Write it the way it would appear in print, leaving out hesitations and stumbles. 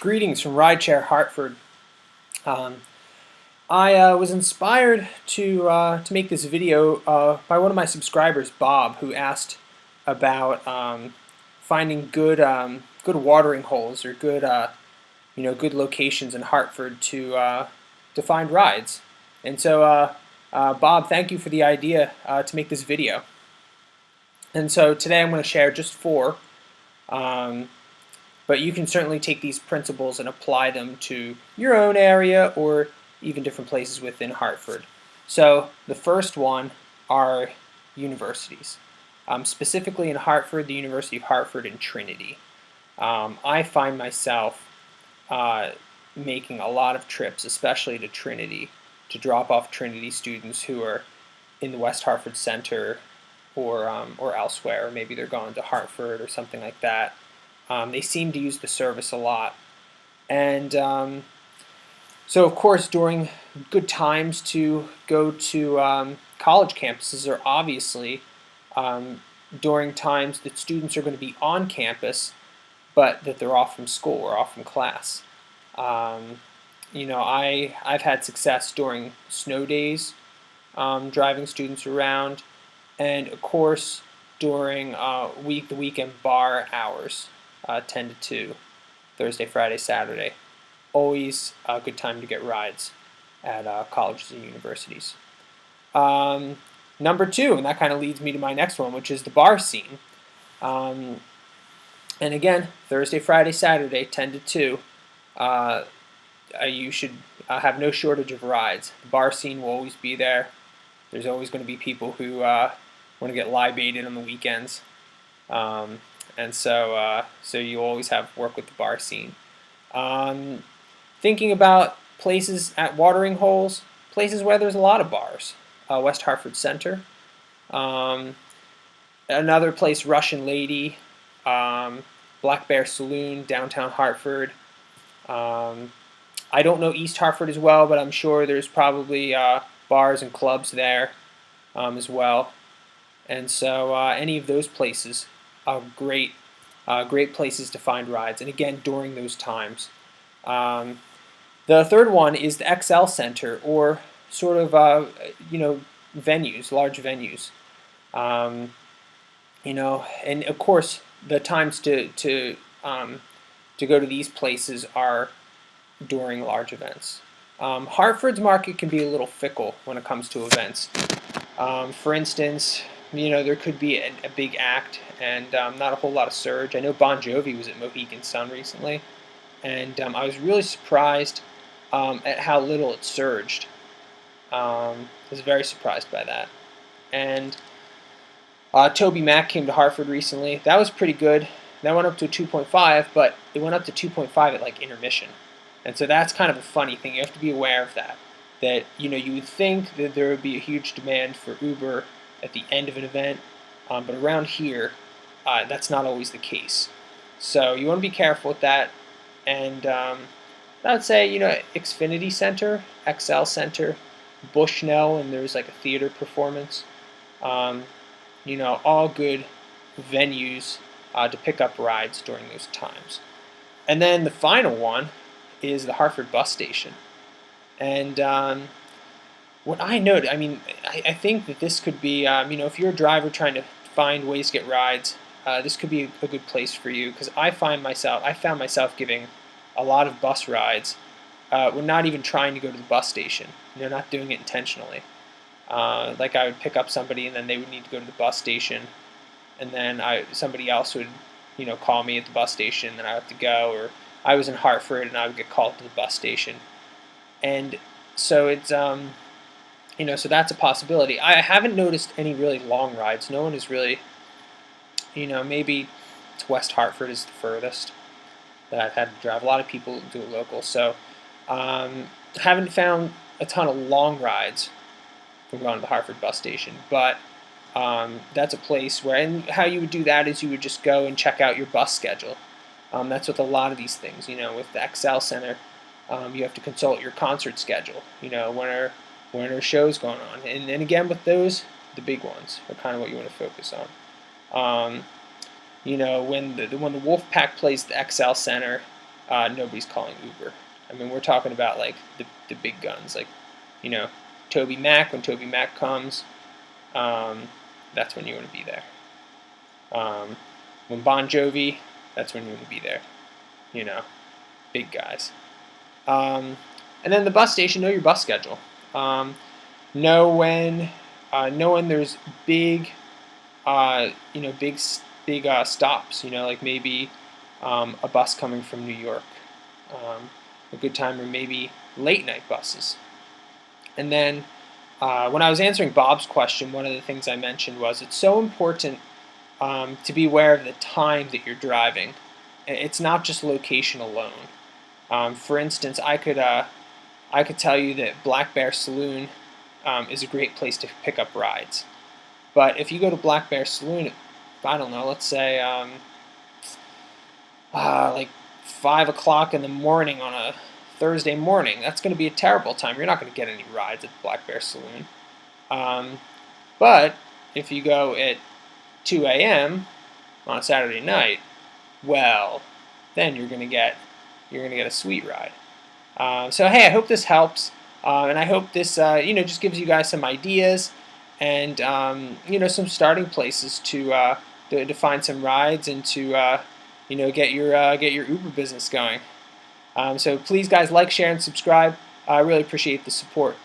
Greetings from Rideshare, Hartford. Um, I was inspired to make this video by one of my subscribers, Bob, who asked about finding good watering holes or good locations in Hartford to find rides. And so, Bob, thank you for the idea to make this video. And so today I'm going to share just four. But you can certainly take these principles and apply them to your own area or even different places within Hartford. So the first one are universities. Specifically in Hartford, the University of Hartford and Trinity. I find myself making a lot of trips, especially to Trinity, to drop off Trinity students who are in the West Hartford Center or elsewhere. Or maybe they're going to Hartford or something like that. They seem to use the service a lot. And so, of course, during good times to go to college campuses are obviously during times that students are going to be on campus, but that they're off from school or off from class. I've had success during snow days, driving students around, and of course during the weekend bar hours. 10 to 2, Thursday, Friday, Saturday. Always a good time to get rides at colleges and universities. Number two, and that kind of leads me to my next one, which is the bar scene. And again, Thursday, Friday, Saturday, 10 to 2, you should have no shortage of rides. The bar scene will always be there. There's always going to be people who want to get libated on the weekends. And so you always have work with the bar scene. Thinking about places at watering holes, places where there's a lot of bars. West Hartford Center. Another place, Russian Lady, Black Bear Saloon, downtown Hartford. I don't know East Hartford as well, but I'm sure there's probably bars and clubs there as well. And so any of those places are great places to find rides, and again during those times. The third one is the XL Center, or sort of venues, large venues. And of course the times to go to these places are during large events. Hartford's market can be a little fickle when it comes to events. For instance, there could be a big act and not a whole lot of surge. I know Bon Jovi was at Mohegan Sun recently, and I was really surprised at how little it surged. I was very surprised by that. And Toby Mac came to Hartford recently. That was pretty good. That went up to 2.5, but it went up to 2.5 at like intermission. And so that's kind of a funny thing. You have to be aware of that. That you would think that there would be a huge demand for Uber at the end of an event, but around here, that's not always the case. So you want to be careful with that. And I would say, Xfinity Center, XL Center, Bushnell, and there's like a theater performance. All good venues to pick up rides during those times. And then the final one is the Hartford bus station. And what I noted, I think that this could be, if you're a driver trying to find ways to get rides, this could be a good place for you, because I found myself giving a lot of bus rides when not even trying to go to the bus station. Not doing it intentionally. Like I would pick up somebody and then they would need to go to the bus station, and then somebody else would, call me at the bus station, and then I would have to go, or I was in Hartford and I would get called to the bus station. And so it's so that's a possibility. I haven't noticed any really long rides. No one is really, maybe it's West Hartford is the furthest that I've had to drive. A lot of people do it local, so haven't found a ton of long rides from going to the Hartford bus station. But that's a place where, and how you would do that is you would just go and check out your bus schedule. That's with a lot of these things. With the XL Center, you have to consult your concert schedule. When are shows going on? And again, with those, the big ones are kind of what you want to focus on. When the Wolfpack plays the XL Center, nobody's calling Uber. I mean, we're talking about like the big guns, like, you know, Toby Mac. When Toby Mac comes, that's when you want to be there. When Bon Jovi, that's when you want to be there. You know, big guys. And then the bus station, know your bus schedule. Know when there's big, big stops. You know, like maybe a bus coming from New York, a good time, or maybe late night buses. And then when I was answering Bob's question, one of the things I mentioned was it's so important to be aware of the time that you're driving. It's not just location alone. For instance, I could tell you that Black Bear Saloon is a great place to pick up rides. But if you go to Black Bear Saloon, I don't know, let's say like 5 o'clock in the morning on a Thursday morning, that's going to be a terrible time. You're not going to get any rides at Black Bear Saloon. But if you go at 2 a.m. on a Saturday night, well, then you're going to get a sweet ride. So hey, I hope this helps, and I hope this just gives you guys some ideas and some starting places to find some rides and to get your Uber business going. So please, guys, like, share, and subscribe. I really appreciate the support.